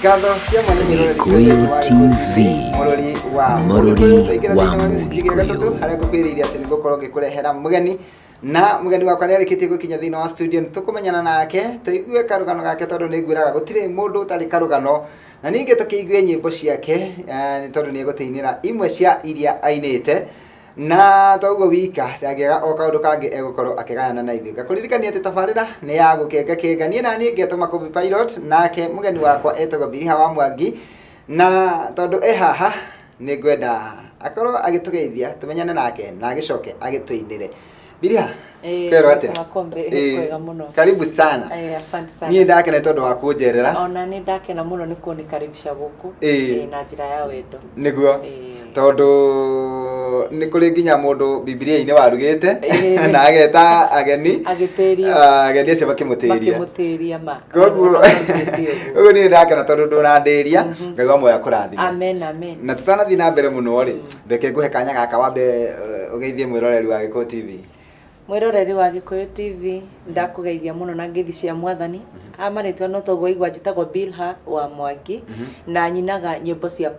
Ngatho cia mwanya Gikuyu TV Mũrũri wa Mũgĩkũyũ haria ngukwiriire ati ni gukorwo ngikurehera mugeni na mugeni wakwa ni arikitie gukinya thiini wa studio nitukumenyana nake tuigue karugano gake tondu ni ngwiraga gutire mundu utari karugano na ningi tukiigue nyimbo ciake ni tondu ni eguteinira imwe cia iria ainite na toguo wika ndagiega o kaundu kangi egukorwo akigayana na ithuĩ ngakuririkania ati tabarĩra ni ya gũkenga niĩ na niĩ ngetũma Kobe Pilot nake mugeni wakwa etagwo Biliha wa Mwangi na tondu haha ni ngwenda akorwo agitugeithia tumenyane nake na agicoke agituinire Biliha pero atia kwega muno karibu sana asante sana niĩ ndakena tondu wa kunjerera ona ni ndakena muno ni kuonikaribisha guku na njira ya wendo niguo tondu ni kuri nginya mundu Biblia-ini warugite na ageta ageni ageni acio bakimutiria koguo uguo ni ndakena tondu ndunandiria ngaigua moya kurathima amen na tutanathi na mbere muno ri reke nguhe kanya gaka wambe ugeithie mwiroreri wa Gikuyu TV mwiroreri wa Gikuyu TV ndakugeithia muno na ngithi cia mwathani amaritwa no togo igwa njitagwo Biliha wa Mwangi na nyinaga nyimbo cia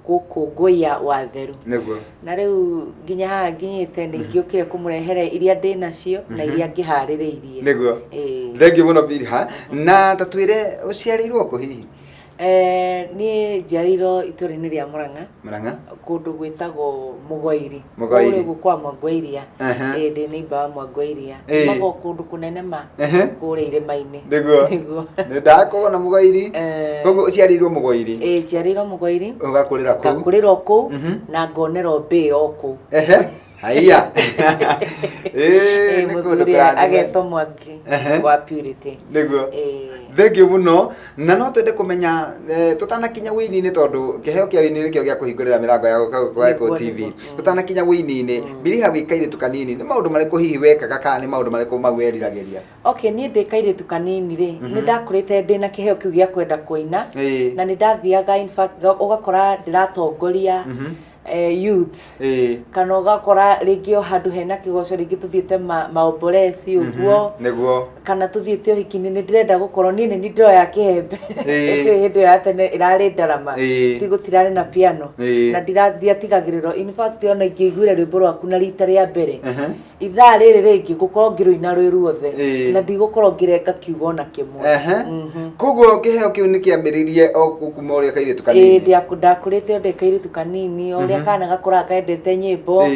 gukungũia watheru niguo na riu nginya haha nginyite ni ngiukire kumurehere iria ndinacio na iria ngihaririirie niguo thengi muno Biliha na tatwire uciarirwo ku hihi ni njiarirwo itũra-inĩ rĩa Murang'a kundu gwitagwo Mugoiri uri gukwa Mwangwairia ndi neighbor wa Mwangwairia mago kundu kunene ma kũrĩa irĩma-inĩ niguo ni ndakuona Mugoiri koguo uciarirwo Mugoiri njiarirwo Mugoiri ngakurĩra kũu na ngonerwo mbĩ o kũu haiya muthuri agetwo Mwangi wa Purity niguo thengi muno na no twende kumenya tutanakinya wini-ini tondu kiheo kia wini-ini kio gia kuhingurira mirango ya kwa Gikuyu TV tutanakinya wini-ini Biliha wikaire tukanini ni maundu mariku hihi wekaga kana ni maundu mariku magweriragĩria okay ni ndikaire tukanini ri ni ndakurite ndina kiheo kiu gia kwenda kuina na ni ndathiaga in fact ugakora ndiratongoria youth kana ugakora ringi o handu hena kigoco ringi tuthiete maombolesi uguo niguo kana tuthiete uhiki-ini ni ndirenda gukorwo ni ndiroya kihembe hindi ya tene irari ndarama tigũtirarĩ na piano na ndiatigagĩrĩrwo in fact ona ingĩiguire rwĩmbo rwaku na rita rĩa mbere ithaa rĩrĩ rĩngĩ ngũkorwo ngĩrũina rwĩ ruothe na ndigũkorwo ngĩrenga kiugo ona kĩmwe koguo kĩheo kĩu nĩ kĩambĩrĩirie o kuma ũrĩa kairĩtu kanini ndakũrĩte o ndĩ kairĩtu kanini ũrĩa kana gakũraga kaendete nyĩmbo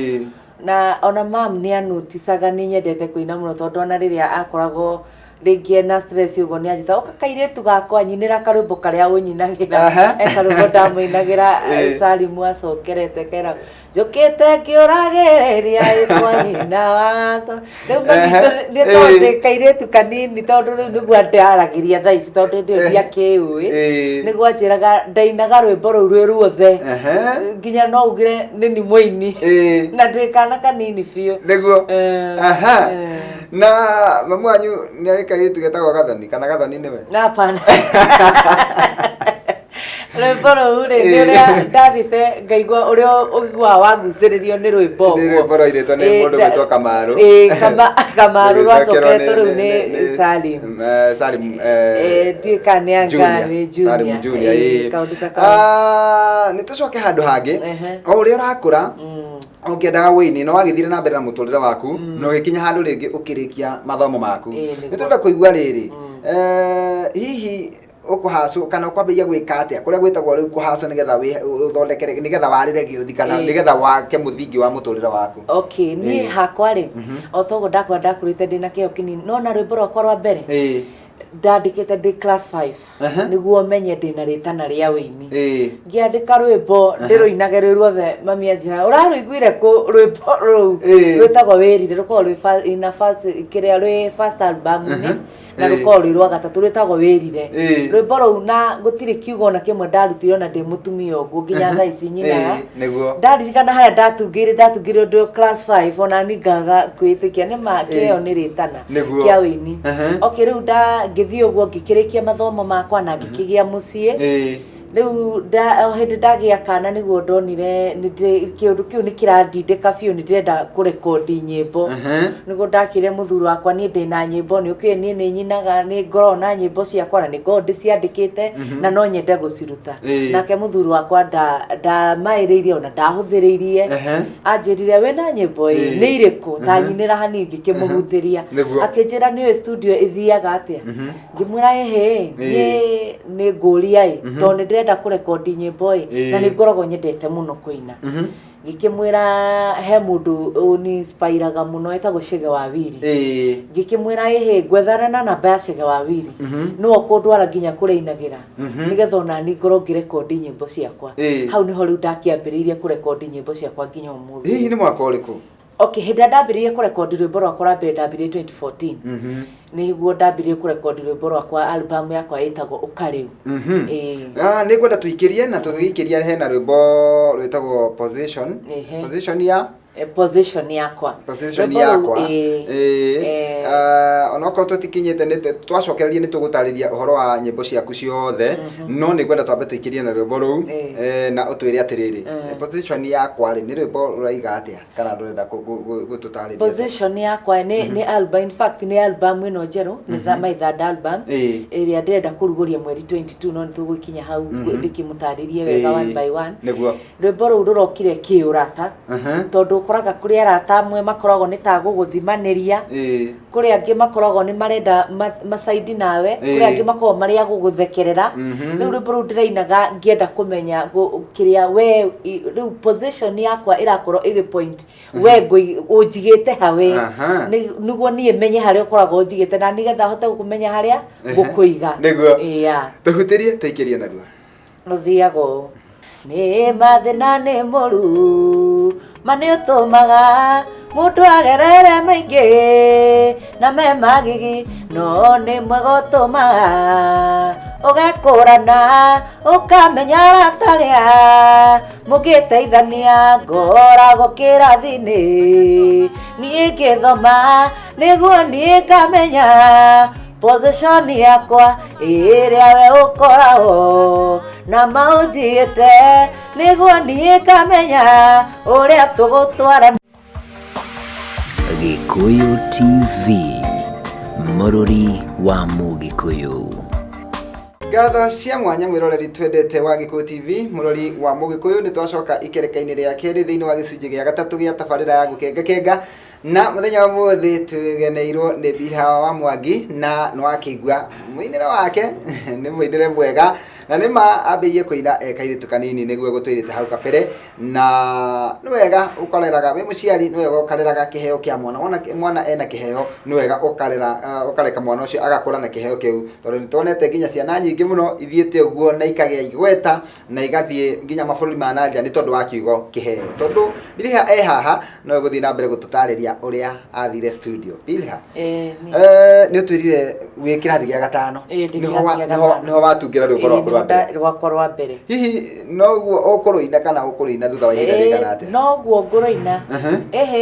na ona mam nĩ anoticaga nĩ nyendete kũina mũno tondũ ona rĩrĩa akoragwo ringi na stress ugo ni ajita kairĩtu gakwa nyinĩra karwĩmbo karĩa ũnyinagĩra karwĩmbo ndamũinagĩra Salimu acokerete kera njũkĩte ngĩũragĩrĩria ĩtwa nyina watho rĩu nĩ kairĩtu kanini tondũ rĩu nĩguo ndaragĩria thaa ici tondũ ndiakĩũĩ nĩguo anjĩraga ndainaga rwĩmbo rũu rwĩ ruothe nginya no ugire nĩ ni mũini na ndĩ kana kanini biũ nĩguo na mamu wanyu nĩ arĩ kairĩtu getagwo Gathoni kana Gathoni nĩwe hapana rwĩmbo rũu rĩ nĩ ũrĩa ndathite ngaigua ũrĩa ũiguaga wangucĩrĩrio nĩ rwĩmbo rwairĩtwo nĩ mũndũ gwĩtwo Kamaru Kamaru rwacoketwo rĩu nĩ Salim ndiũĩ kana nĩ anga nĩ Junior nĩ tũcoke handũ hangĩ o ũrĩa ũrakũra ũkĩendaga wĩini no wagĩthire na mbere na mũtũrĩre waku no gĩkinya handũ rĩngĩ ũkĩrĩkia mathomo maku nĩ tũrenda kũigua rĩrĩ hihi ukuhacu kana ukwambia gwika atia kuria gwitagwo riu kuhacu nigetha uthondekere nigetha warire giuthi kana nigetha wake muthingi wa muturire waku okay ni hakwa ri othogo ndakwa ndakurite ndina kio kinini no na rwimbo rwakwa rwa mbere ndandikite ndi class 5 niguo menye ndina ritana ria wini ngiandika rwimbo ndiruinage ruothe mami anjira uraruiguire ku rwimbo ruu rwitagwo wirire ruko rwi ina first kiria rwi first album ni na ruko rwi rwa gatatu rwitagwo wirire rwimbo ruu na gutiri kiugo na kimwe ndarutire na ndi mutumia uguo nginya thaa ici nyina ndaririkana haria ndatungire ndi class 5 ona ningaga kwitikia ni makio ni ritana kia wini okay riu ngithii uguo ngikirikia mathomo makwa na ngikigia mucii riu hindi ndagia kana niguo ndonire kiundu kiu nikirandindika biu ndirenda kurekondi nyimbo niguo ndakire muthuri wakwa ni ndina nyimbo ni ukiye ni nyinaga ni ngoro na nyimbo ciakwa na ni ngoro ndiciandikite na no nyende guciruta nake muthuri wakwa ndamairirie ona ndahuthiririe anjirire wena nyimbo ni iriku ta nyinira hani ngikimuguthiria akinjira ni studio ithiaga atia ngimwira he ni nguria to ni ndenda kurekondi nyimbo na ni ngorogo nyendete muno kuina ngikimwira he mundu uni inspiraga muno etagwo Chege Wawiri ngikimwira he gwetharana na baya Chege Wawiri no kundwara nginya kureinagira nigetha ona ni ngoro ngirekondi nyimbo ciakwa hau niho riu ndakiambiririe kurekondi nyimbo ciakwa nginya umuthi ni mwaka uriku okay hinda ndambiririe kurekondi rwimbo rwakwa rwa mbere ndambiririe 2014 niguo ndambiririe kurekondi rwimbo rwakwa album yakwa itagwo Ukariu ni kwenda tuikirie na tugikiria hena rwimbo rwitagwo position ya position yakwa ona ko tutikinyete ne twacokererie ni tugutariria uhoro wa nyimbo ciaku ciothe no ni kwenda twambe tuikirie na rwimbo ru na utwire atiriri position yakwa ni rwimbo ruraiga atia kana ndurenda gututariria position yakwa ni album in fact ni album ino njeru ni my third album iria ndenda kuruguria mweri 22 no nitugukinya hau ndikimutaririe wega one by one niguo rwimbo ru rurokire kiurata tondu koraga kuri arata amwe makoragwo ni ta guguthimaniria kuri angi makoragwo ni marenda masaidi nawe kuri angi makoragwo mari aguguthekerera riu rwimbo ru ndirainaga ngienda kumenya kiria we riu position yakwa irakorwo igi point we unjigite hawe niguo nie menye haria ukoragwo unjigite na nigetha hote kumenya haria ngukuiga tuhutirie tuikirie narua ruthiago ni mathina ni muru mani utumaga mundu agerere maingi na me magigi no ni mwega utumaga ugekurana ukamenya rataria mugiteithania ngoragwo kirathini nie ngithoma niguo nie ngamenya position yakwa iria we ukoragwo na maunjite niguo nie ngamenya uria tugutwara Gikuyu TV Mururi wa Mugikuyu. Ngatho cia mwanya mwiroreri twendete wa Gikuyu TV Mururi wa Mugikuyu ni twacoka ikereka-ini ria keri thiini wa gicunji gia gatatu gia tabarira ya gukenga na muthenya wa muthi tugeneirwo ni Bilha wa Mwangi na no akigwa muinira wake ni muinire mwega na nima ambiye kuina kairitu kanini niguo gutwirite hau kabere na ni wega ukoreraga we muciari ni wega ukareraga kiheo kia mwana wona mwana ena kiheo ni wega ukareka mwana ucio agakura na kiheo kiu tondu ni tonete nginya ciana nyingi muno ithiete uguo na ikagia igweta na igathie nginya mabururi ma nanja ni tondu wa kiugo kiheo tondu Bilha haha no guthii na mbere gututariria uria athire studio Bilha ni utwirire wi kirathi gia gatano niho watungira rwimbo rwakwa rwa mbere hihi noguo ukuruina kana ukuruina thutha wa ihinda rigana atia noguo nguruina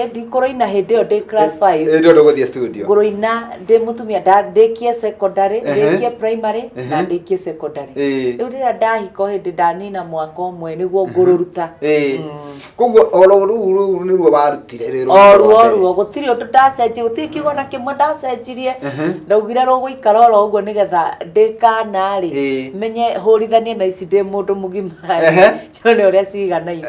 ndikuruina hindi yo ndi class 5 ndio nduguthie studio nguruina ndi mutumia ndikie secondary ndikie primary na ndikie secondary riu rira ndahiko hindi ndanina mwaka umwe niguo ngururuta koguo oro ni ruo warutire rero oro gutiri undu ndacenjie gutiri kigona kimwe ndacenjirie ndaugire ruguikara oro uguo nigetha ndikana ri menye horithanie na ici ndi mundu mugima yone uria ciganaine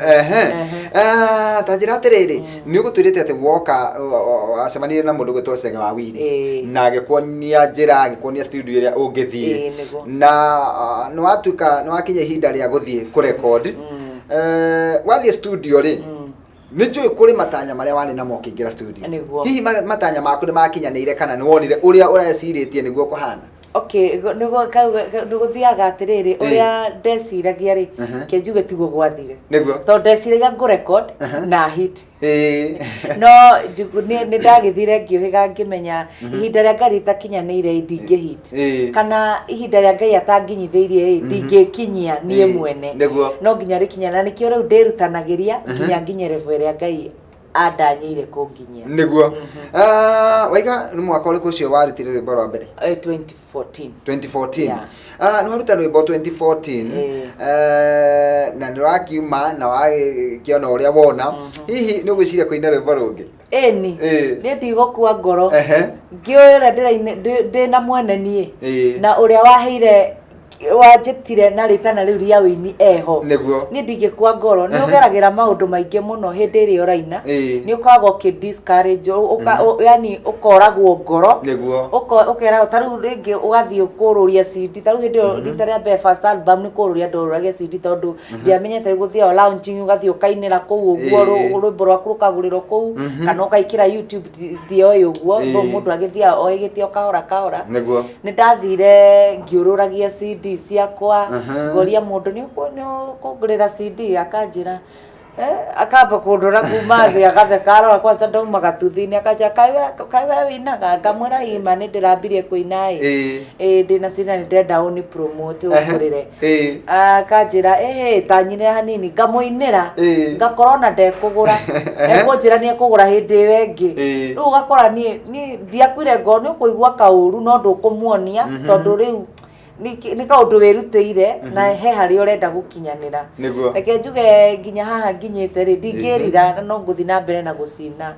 tajira atiriri ni ugutwirite ati woka acemanirie na mundu gwitwo Chege Wawiri na agikuonia njira agikuonia studio iria ungithie na no wakinya ihinda ria guthie kurecord wathie studio ri ni njui kuri matanya maria wani namo ukiingira studio hihi matanya maku ni makinyanire kana ni wonire uria ureciritie niguo kuhana okay nugo thiaga atiriri uria ndeciragia ri kenjuge tiguo gwathire niguo to ndeciragia ngo record na hit no ni ndagithire ngiohiga ngimenya ihinda ria Ngai takinyanire ndinge hit kana ihinda ria Ngai atanginyithirie ndingikinyia nie mwene no nginya rikinya na nikio riu ndirutanagiria nginya level ria Ngai andanyire kunginyia niguo waiga ni mwaka uriku ucio warutire rwimbo rwa mbere 2014 yeah. Ni waruta rwimbo 2014 na nirakiuma na wakiona uria wona hihi ni ugwiciria kuina rwimbo rungi ni ndigokua ngoro ngioyora ndina mwene nie na uria waheire wanjitire na ritana riu ria wini eho ni ndigikwa ngoro ni ugeragira maundu maingi muno hindi iri oraina ni ukoragwo ki discourage yani ukoragwo ngoro ukera taru ringi ugathii ukururia CD taru hindi rita ria be first album ni kururia ndururagia CD tondu ndiamenyete guthia launching ugathii ukainira kuu uguo rwimbo rwaku rukagurirwo kuu kana ukaikira YouTube dio uguo mundu agithia oigitio kahora ni ndathire ngiururagia CD ciakwa ngoria mundu ni kugurira CD akanjira akamba kundura kuma thi akatheka arora kwanza ndauma gatuthini akaja kaiwe winaga ngamwira ima ni ndirambirie kuina ndina cina ni ndenda uni promote ugurire akanjira tanyine hanini ngamuinira ngakorwo na ndekugura ekunjira ni ekugura hindi wengi riu ugakora ni ndiakwire ngo ni kuigua kauru no ndukumuonia tondu riu ni kaundu wirutire na he hari urenda gukinyanira reke njuge nginya haha nginyite ri ndingirira no nguthi na mbere na gucina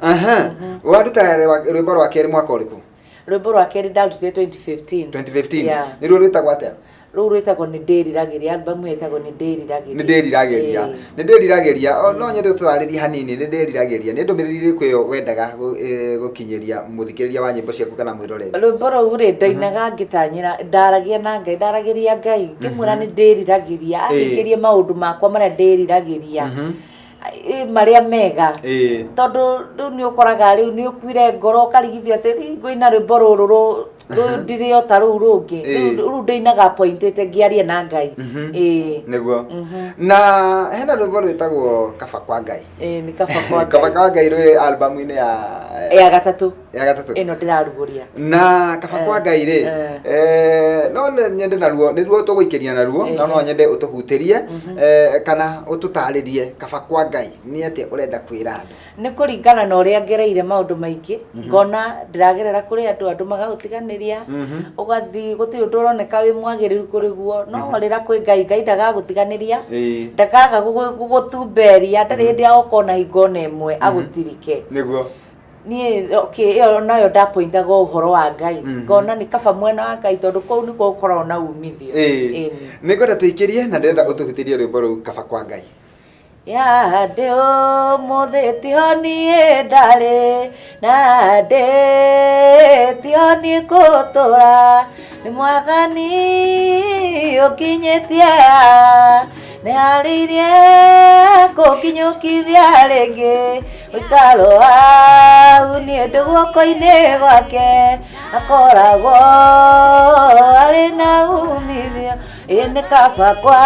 waruta rwimbo rwa keri mwaka uriku rwimbo rwa keri ndarutire 2015 ni ruo rwitagwo atia ruu rwitagwo ni ndiriragiria album yetagwo ni ndiriragiria no nyende tutarĩrie hanini ni ndiriragiria ni ndumiriri iriku yo wendaga gukinyeria muthikiriria wa nyimbo ciaku kana mwiroreri rwimbo ruu ri ndainaga ngitanyira ndaragia na Ngai ndaragiria Ngai ngimwira ni ndiriragiria ahikirie maundu makwa maria ndiriragiria maria mega tondu riu ni ukoraga riu ni ukuire ngoro karigithio ati ngwina rwimbo ruru ndirio ta ruu rungi riu ndainaga pointete ngiarie na Ngai niguo na hena rwimbo rwitagwo kaba kwa Ngai ni kaba kwa Ngai rwi album ine ya gatatu ino ndiraruguria na kaba kwa Ngai ri no nyende naruo niruo tuguikeria naruo no nyende utuhutirie kana ututaririe kaba kwa Ngai ni ati urenda kwira andu ni kuringana na uria ngereire maundu maingi ngona ndiragerera kuri andu magagutiganiria ugathi guti undu uroneka wi mwagiriru kuri guo no rira kwi Ngai ndagagutiganiria ndakaga gugutumberia ndari ndi agukona hingona imwe agutirike niguo ni iyo nayo ndapointaga uhoro wa Ngai ngona ni kaba mwena wa Ngai tondu kou niko ukorwo na umithio ni ngwenda tuikirie na ndenda utuhutirie rwimbo ruu kaba kwa Ngai ya deo modetioni edale na de tioni kotora ni mwathani okinyetia ne alirie kokinyukithia ringi ikalo au ni nduguko-ini gwake akoragwo ari na umithio ene kaba kwa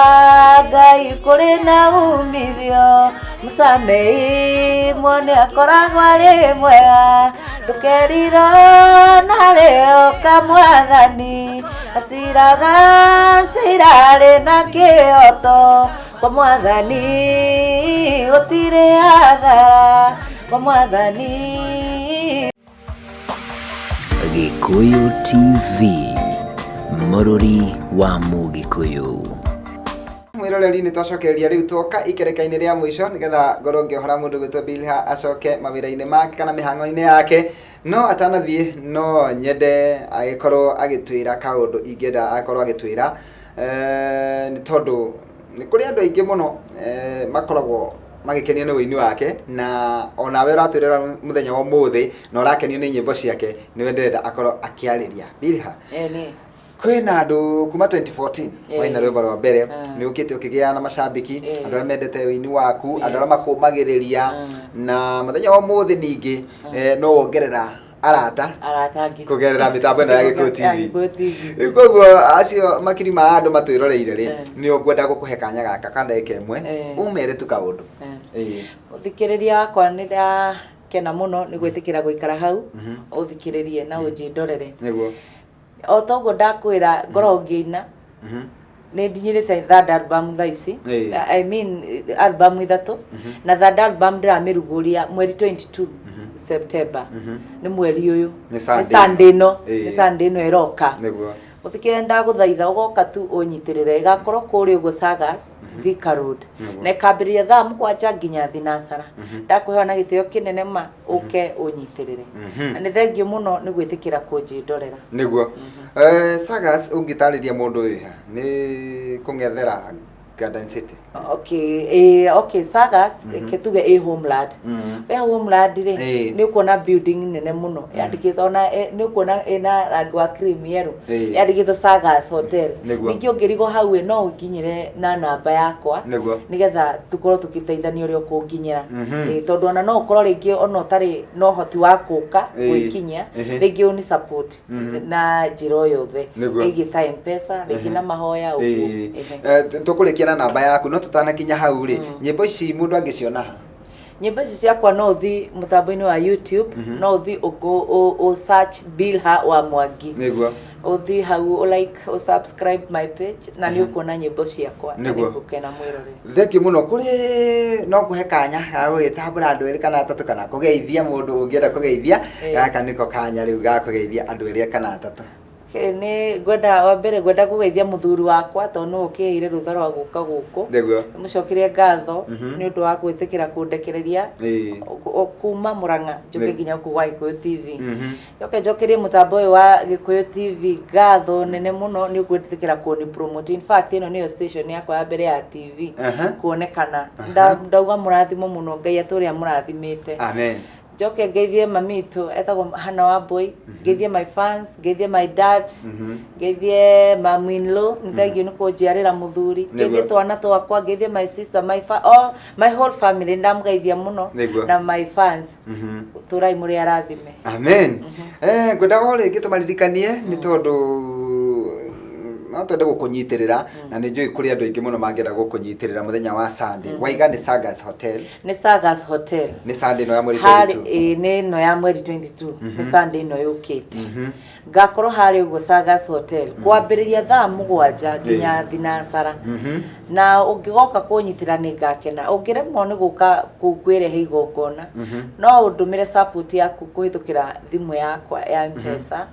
Ngai kuri na umithio musamei mwone akoragwo ari mwega ndukeriro na reo kamwathani asiraga sirare na kioto kwa mwathani gutire athara kwa mwathani. Gikuyu TV, Mururi wa Mugikuyu. Mwiroreri ni twacokereria riu twoka ikereka-ini ria mwisho nigetha ngorwo ngihora mundu gwitwo Bilha acoke mawira-ini make kana mihango-ini yake no atanathie no nyende agikorwo agitwira kaundu ingenda akorwo agitwira ni tondu ni kuri andu aingi muno makoragwo magikenio ni wini wake na onawe uratwirira muthenya wa muthi na urakenio ni nyimbo ciake ni wendereda akorwo akiariria Bilha ni kwina andu kuma 2014 waina rwimbo rwa mbere ni ukite ukigia na mashabiki andu aria mendete wini waku andu aria makumagiriria na muthenya wa muthi ningi no wongerera arata kugerera mitambo ino ya Gikuyu TV koguo acio makiri ma andu matwiroreire ri ni ungwenda gukuhe kanya gaka kana ikemwe umere tu kaundu uthikiriria wakwa ni da kena muno ni gwitikira guikara hau uthikiririe na unjindorere niguo o togo ndakwira ngoro ngiina nä ndinyä third album thaa ici I mean album ithatu na third album ndiramä rugå ria mweri 22 September nä mweri å yå nä Sunday no iroka uthikire ndaguthaitha ugoka tu unyitirire igakorwo kuri ugo Sagas Thika Road na ikambiriria thaa 7 nginya thinacara ndakuhewa na githio kinene ma uke unyitirire na ni thengio muno ni gwitikira kunjindorera niguo Sagas ungitariria mundu uyu ni kungethera Garden City okay Sagas ketuge Homeland Homeland ri ni kuona building nene muno yandikitwo na ni kuona ina rangi wa cream yeru yandikitwo Sagas Hotel ningi ungirigo hau no ukinyire na namba yakwa nigetha tukorwo tukiteithania uri ukunginyira tondu ona no ukorwo ringi ona utari no hoti wa kuka gwikinya ringi uni support na njiro yothe igi time pesa ringi na mahoya ugu tukurikia na namba yaku no tutanakinya hau ri nyimbo ici mundu angiciona ha nyimbo ici ciakwa no uthi mutambo-ini wa YouTube no uthi o search Bilha wa Mwangi niguo uthi hau like o subscribe my page na ni ukuona nyimbo ciakwa na nikukena mwirore theki muno kuri no kuhe kanya ga gwitambura andu eri kana atatu kana kugeithia mundu ungienda kugeithia gaka niko kanya riu ga kugeithia andu eri kana atatu ni gwenda wa mbere gwenda kugeithia muthuri wakwa to no ukiire rutha rwa guka guku mucokirie ngatho ni undu wa gwitikira kundekereria kuma Murang'a njoke nginya ku wa Gikuyu TV njokirie mutambo uyu wa Gikuyu TV ngatho nene muno ni gwitikira kuni promote in fact ino niyo station yakwa ya mbere ya TV kuonekana ndauga murathimo muno Ngai aturia murathimite amen Joke ngeithie mamitu etagwo Hana Wambui ngeithie my fans ngeithie my dad ngeithie mom in law nthengio ni kunjiarira muthuri ngeithie twana twakwa ngeithie my sister my whole family ndamgeithia muno na my fans turai muri arathime amen ngwenda go ringi tumaririkanie ni tondu no twende gukunyitirira na ni njui kuri andu ingi muno mangenda gukunyitirira muthenya wa Sunday waiga ni Sagas Hotel ni Sunday no ya mweri 22 ni no ya mweri 22 ni Sunday no yukite ngakorwo hari ugo Sagas Hotel kwambiriria thaa 7 nginya thinacara na ungigoka kunyitira ni ngakena ungiremwo ni guka kukwirehe igongona no undumire support yaku kuhitukira thimu yakwa ya M-Pesa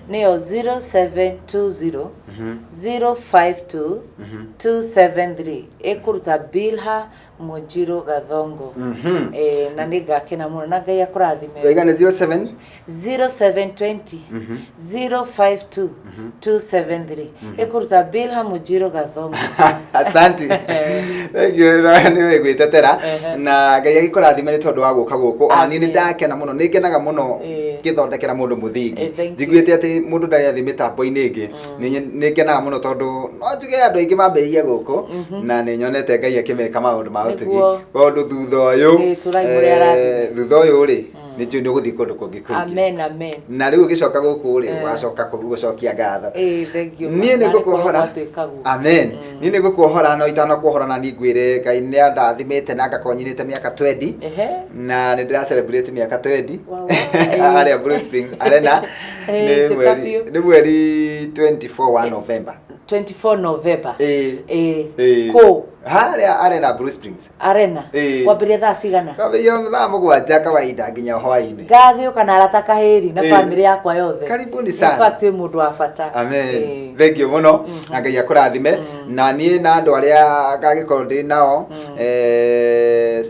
niyo 0720 052 273 ekuruta Bilha Mujiro Gathongo na nigakena muno na Ngai akurathime zaiga ni 0720 052 273 ekuruta Bilha Mujiro Gathongo asante thank you ni wigwitetera na Ngai agikurathime ni tondu wa guka guku ona ni ndakena muno ni ngenaga muno githondekera mundu muthingi njiguite ati mundu ndari athi mitambo-ini ingi ni ngenaga muno tondu no njuge andu aingi mambeia guku na ni nyonete Ngai akimeka maundu ma utugi tondu thutha uyu ri ni njui ni guthi kundu kungi kungi amen na riu gicoka guku ri wacoka gucokia ngatho thank you ni ngukuhora amen ni ngukuhora no itano kuhora na ni ngwire Ngai ni andathimite na ngakonyirite miaka 20 na ni ndira celebrate miaka 20 aria Bruce Springs arena ni mweri 24 wa November 24 November ko arena Bruce Springs arena kwambiria thaa cigana kwambiria thaa 7 kawaida nginya hwaini ngagioka na arata kaheri na family yakwa yothe karibuni sana in fact mundu wa bata amen thank you muno Ngai akurathime na nie na andu aria ngagikorwo ndi nao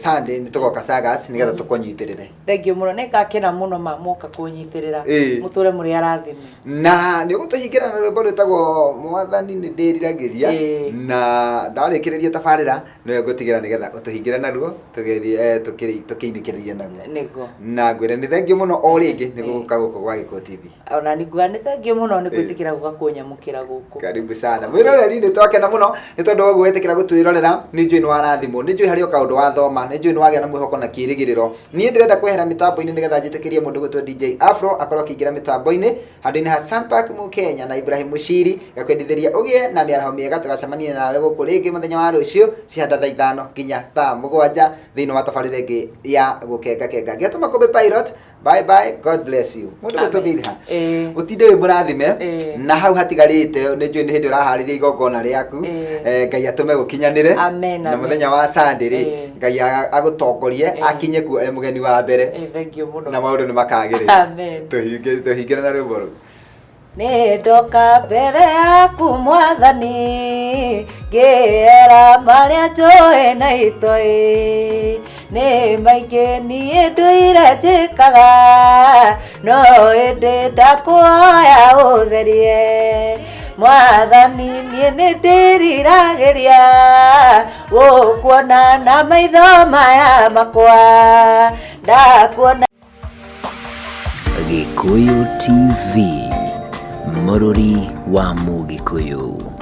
Sunday ni tugoka Sagas nigetha tukunyitirire thank you muno nikakena muno mamoka kunyitirira muture muri arathime na ni ugutuhingira na rwimbo rwitagwo mwathani ni ndiriragiria na ndarikiriria tabarira no ngutigira nigetha utuhingira naruo tugerie tukiinikiriria naruo nigo na ngwire ni thank you muno o ringi ni guka guku gwa Gikuyu TV ona ni ngwa ni thank you muno ni kwitikira guka kunyamukira guku karibu sana mwiroreri ni twakena muno ni tondu wa gwetikira gutwirorera ni njui ni warathimo ni njui hari o kaundu wa thoma ni njui ni wagia na mwihoko na kirigiriro ni ndirenda kwehera mitambo-ini nigetha njitikirie mundu gwitwo DJ Afro akorwo kiingira mitambo-ini handu-ini ha Sunpark mu Kenya na Ibrahim Mushiri gakwendithiria ugie na miaraho miega tugacemania nawe guku ringi muthenya wa rucio cihanda thaa 5 nginya thaa 7 thiini wa tabarire ingi ya gukenga ngiatuma Kobe Pilot bye bye God bless you mundu gwitwo Bilha utinde wi murathime na hau hatigarite ni njui ni hindi urahariria igongona riaku ciaku Ngai atume gukinyanire na muthenya wa Sunday ri Ngai agutongorie akinye ku mugeni wa mbere na maundu ni makagirira amen tuhingire na rwimbo ru Nĩ ndoka mbere yaku Mwathani ngĩera marĩa njũĩ na itoĩ nĩ maingĩ niĩ ndũire njĩkaga no ĩndĩ ndakuoya ũtherie Mwathani niĩ nĩ ndĩriragĩria gũkuona na maitho maya makwa ndakuona Gikuyu TV Mũrũri wa Mũgĩkũyũ.